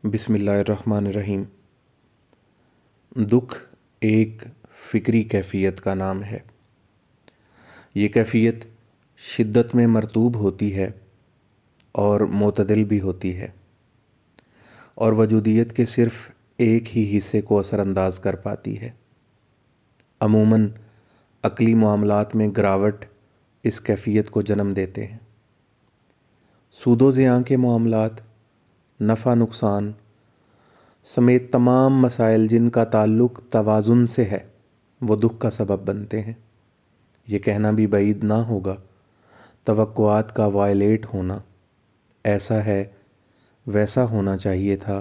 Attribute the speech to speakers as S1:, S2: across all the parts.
S1: बिस्मिल्लाहिर्रहमानिर्रहीम। दुख एक फ़िक्री कैफ़ियत का नाम है। ये कैफ़ियत शिद्दत में मरतूब होती है और मोतदिल भी होती है और वजूदियत के सिर्फ़ एक ही हिस्से को असरअंदाज कर पाती है। अमूमन अक़ली मामलात में गिरावट इस कैफ़ियत को जन्म देते हैं। सूदो ज़ियां के मामलात, नफ़ा नुकसान समेत तमाम मसाइल जिनका ताल्लुक़ तवाज़ुन से है वो दुख का सबब बनते हैं। ये कहना भी बईद ना होगा, तवक्कुआत का वायलेट होना, ऐसा है वैसा होना चाहिए था,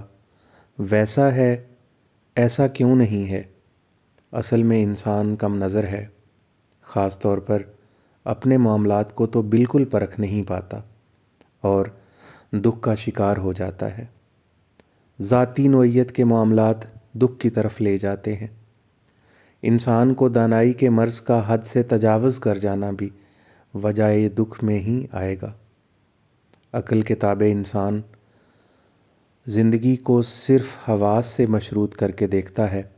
S1: वैसा है ऐसा क्यों नहीं है, असल में इंसान कम नज़र है, ख़ास तौर पर अपने मामलात को तो बिल्कुल परख नहीं पाता और दुख का शिकार हो जाता है। ज़ाती नोइयत के मामलात दुख की तरफ ले जाते हैं। इंसान को दानाई के मर्ज़ का हद से तजावुज़ कर जाना भी वजह दुख में ही आएगा। अक़ल के ताबे इंसान ज़िंदगी को सिर्फ़ हवास से मशरूत करके देखता है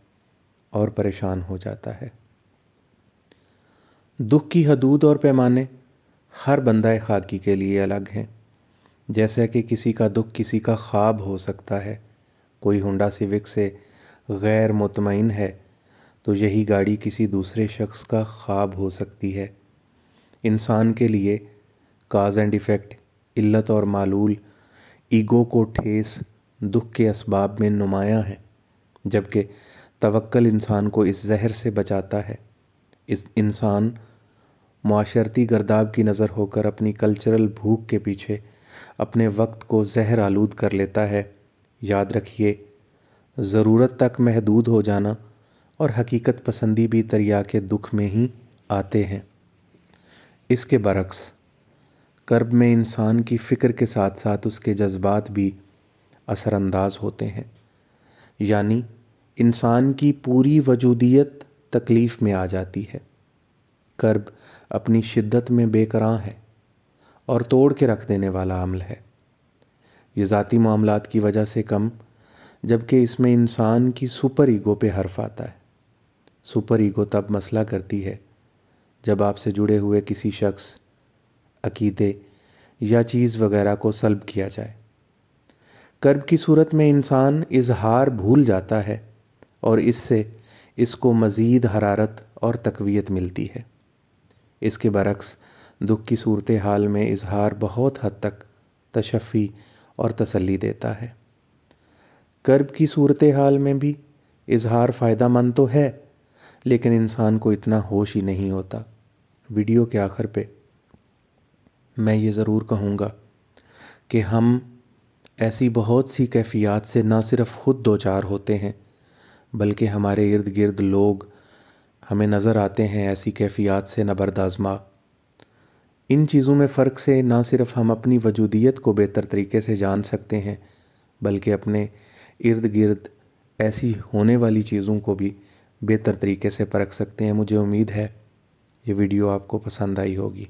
S1: और परेशान हो जाता है। दुख की हदूद और पैमाने हर बंदा खाकी के लिए अलग हैं। जैसा कि किसी का दुख किसी का ख्वाब हो सकता है। कोई होंडा सिविक से गैर मुतमईन है तो यही गाड़ी किसी दूसरे शख्स का ख्वाब हो सकती है। इंसान के लिए काज़ एंड इफ़ेक्ट, इल्लत और मालूल ईगो को ठेस दुख के असबाब में नुमायाँ है, जबकि तवक्कल इंसान को इस जहर से बचाता है। इस इंसान मुआशरती गर्दाब की नज़र होकर अपनी कल्चरल भूख के पीछे अपने वक्त को जहर आलूद कर लेता है। याद रखिए, ज़रूरत तक महदूद हो जाना और हकीकत पसंदी भी तरिया के दुख में ही आते हैं। इसके बरक्स कर्ब में इंसान की फ़िक्र के साथ साथ उसके जज्बात भी असरअंदाज होते हैं, यानी इंसान की पूरी वजूदियत तकलीफ़ में आ जाती है। कर्ब अपनी शिद्दत में बेकरां है और तोड़ के रख देने वाला अमल है। ये ज़ाती मामलात की वजह से कम, जबकि इसमें इंसान की सुपर ईगो पे हर्फ आता है। सुपर ईगो तब मसला करती है जब आपसे जुड़े हुए किसी शख्स, अकीदे या चीज़ वगैरह को सल्ब किया जाए। कर्ब की सूरत में इंसान इजहार भूल जाता है और इससे इसको मज़ीद हरारत और तक़वियत मिलती है। इसके बरक्स दुख की सूरत हाल में इजहार बहुत हद तक तशफ़ी और तसल्ली देता है। कर्ब की सूरत हाल में भी इजहार फ़ायदा मंद तो है, लेकिन इंसान को इतना होश ही नहीं होता। वीडियो के आखिर पे मैं ये ज़रूर कहूँगा कि हम ऐसी बहुत सी कैफ़ियत से ना सिर्फ़ ख़ुद दो चार होते हैं, बल्कि हमारे इर्द गिर्द लोग हमें नज़र आते हैं ऐसी कैफ़ियत से नबरदाज़मा। इन चीज़ों में फ़र्क से ना सिर्फ़ हम अपनी वजूदियत को बेहतर तरीके से जान सकते हैं, बल्कि अपने इर्द गिर्द ऐसी होने वाली चीज़ों को भी बेहतर तरीके से परख सकते हैं। मुझे उम्मीद है ये वीडियो आपको पसंद आई होगी।